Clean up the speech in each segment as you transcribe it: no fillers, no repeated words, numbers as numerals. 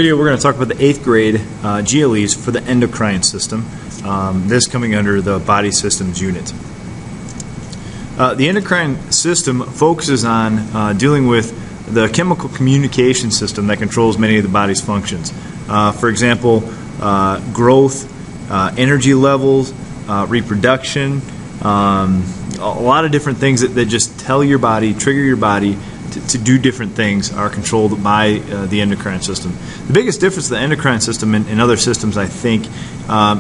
Video we're going to talk about the 8th grade GLEs for the endocrine system. This coming under the body systems unit. The endocrine system focuses on dealing with the chemical communication system that controls many of the body's functions. For example, growth, energy levels, reproduction, a lot of different things that just tell your body, trigger your body to do different things are controlled by the endocrine system. The biggest difference of the endocrine system and other systems, I think,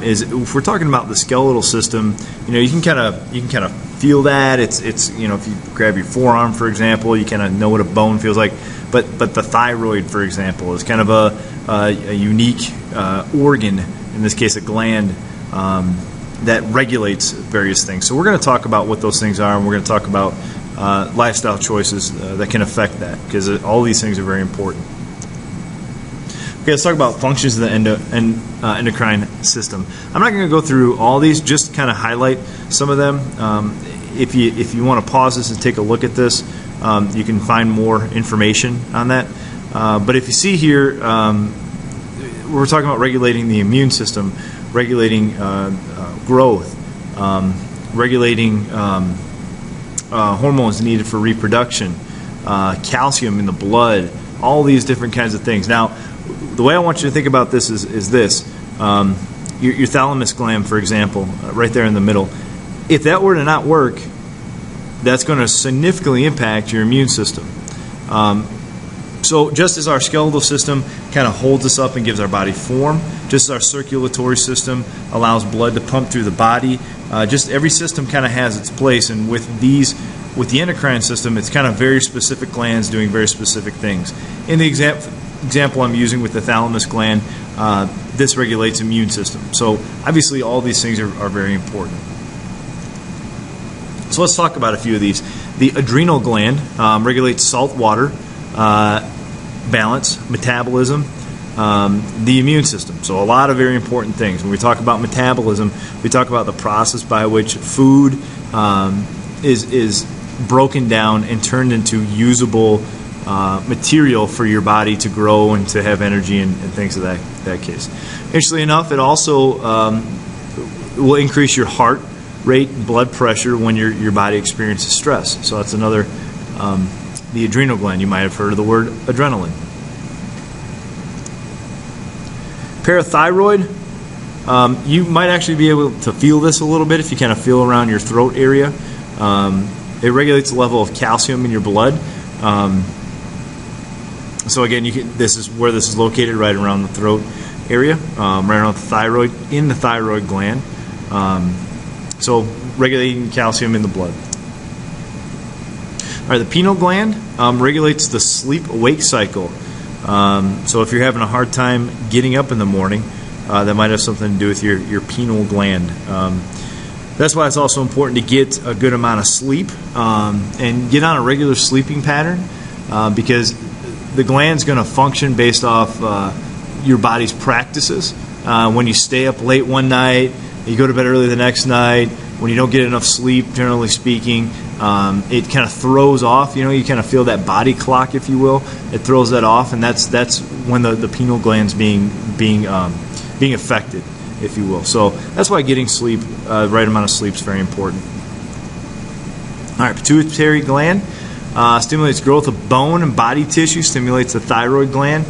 is if we're talking about the skeletal system, you can kind of feel that. It's if you grab your forearm, for example, you kind of know what a bone feels like. But the thyroid, for example, is kind of a unique organ, in this case a gland, that regulates various things. So we're going to talk about what those things are, and we're going to talk about lifestyle choices that can affect that, because all these things are very important. Okay, let's talk about functions of the endocrine system. I'm not going to go through all these, just kind of highlight some of them. If you want to pause this and take a look at this, you can find more information on that. But if you see here, we're talking about regulating the immune system, regulating growth, regulating hormones needed for reproduction, calcium in the blood, all these different kinds of things. Now, the way I want you to think about this is this. Your thalamus gland, for example, right there in the middle. If that were to not work, that's going to significantly impact your immune system. So just as our skeletal system kind of holds us up and gives our body form, just as our circulatory system allows blood to pump through the body, just every system kind of has its place. And with the endocrine system, it's kind of very specific glands doing very specific things. In the example I'm using with the thalamus gland, this regulates immune system. So obviously all these things are very important. So let's talk about a few of these. The adrenal gland regulates salt water balance, metabolism, the immune system. So a lot of very important things. When we talk about metabolism, we talk about the process by which food is broken down and turned into usable material for your body to grow and to have energy and things of that case. Interestingly enough, it also will increase your heart rate and blood pressure when your body experiences stress. So that's another, the adrenal gland. You might have heard of the word adrenaline. Parathyroid, you might actually be able to feel this a little bit if you kind of feel around your throat area. It regulates the level of calcium in your blood. So again, this is where this is located, right around the throat area, right around the thyroid, in the thyroid gland. So regulating calcium in the blood. All right, the pineal gland regulates the sleep-awake cycle. So if you're having a hard time getting up in the morning, that might have something to do with your pineal gland. That's why it's also important to get a good amount of sleep and get on a regular sleeping pattern, because the gland's going to function based off your body's practices. When you stay up late one night, you go to bed early the next night, when you don't get enough sleep, generally speaking, it kind of throws off, you kind of feel that body clock, if you will. It throws that off, and that's when the pineal gland's being affected, if you will. So that's why getting sleep, right amount of sleep, is very important. All right, pituitary gland stimulates growth of bone and body tissue, stimulates the thyroid gland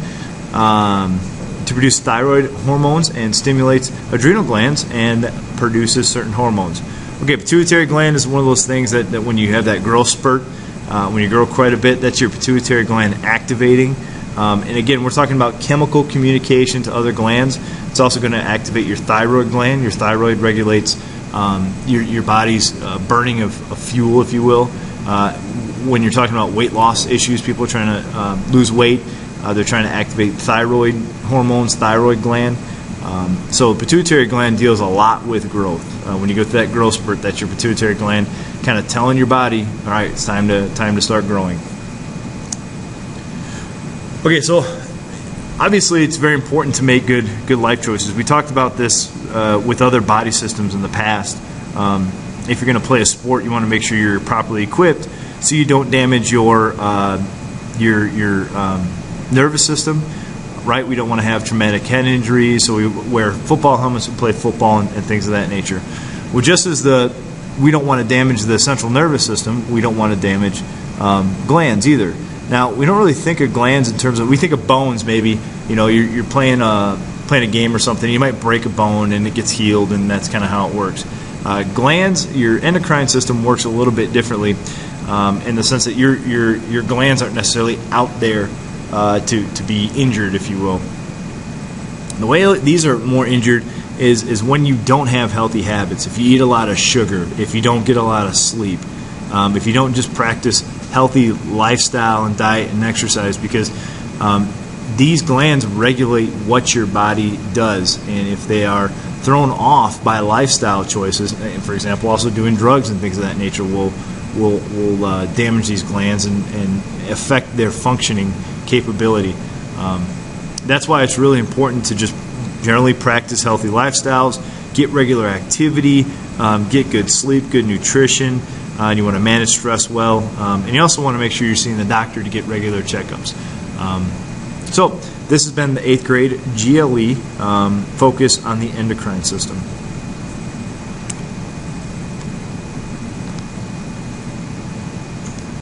to produce thyroid hormones, and stimulates adrenal glands and produces certain hormones. Okay, pituitary gland is one of those things that when you have that growth spurt, when you grow quite a bit, that's your pituitary gland activating. And again, we're talking about chemical communication to other glands. It's also going to activate your thyroid gland. Your thyroid regulates your body's burning of fuel, if you will. When you're talking about weight loss issues, people are trying to lose weight. They're trying to activate thyroid hormones, thyroid gland. So the pituitary gland deals a lot with growth. When you go through that growth spurt, that's your pituitary gland kind of telling your body, all right, it's time to start growing. Okay, so obviously it's very important to make good life choices. We talked about this with other body systems in the past. If you're going to play a sport, you want to make sure you're properly equipped so you don't damage your nervous system. right? We don't want to have traumatic head injuries, so we wear football helmets and play football and things of that nature. Well, just as we don't want to damage the central nervous system, we don't want to damage glands either. Now, we don't really think of glands in terms of, we think of bones maybe. You know, you're playing a game or something, you might break a bone and it gets healed, and that's kind of how it works. Glands, your endocrine system works a little bit differently in the sense that your glands aren't necessarily out there to be injured, if you will. The way these are more injured is when you don't have healthy habits. If you eat a lot of sugar, if you don't get a lot of sleep, if you don't just practice healthy lifestyle and diet and exercise, because these glands regulate what your body does, and if they are thrown off by lifestyle choices, and for example, also doing drugs and things of that nature, will damage these glands and affect their functioning capability. That's why it's really important to just generally practice healthy lifestyles, get regular activity, get good sleep, good nutrition, and you want to manage stress well, and you also want to make sure you're seeing the doctor to get regular checkups. So this has been the 8th grade GLE focus on the endocrine system.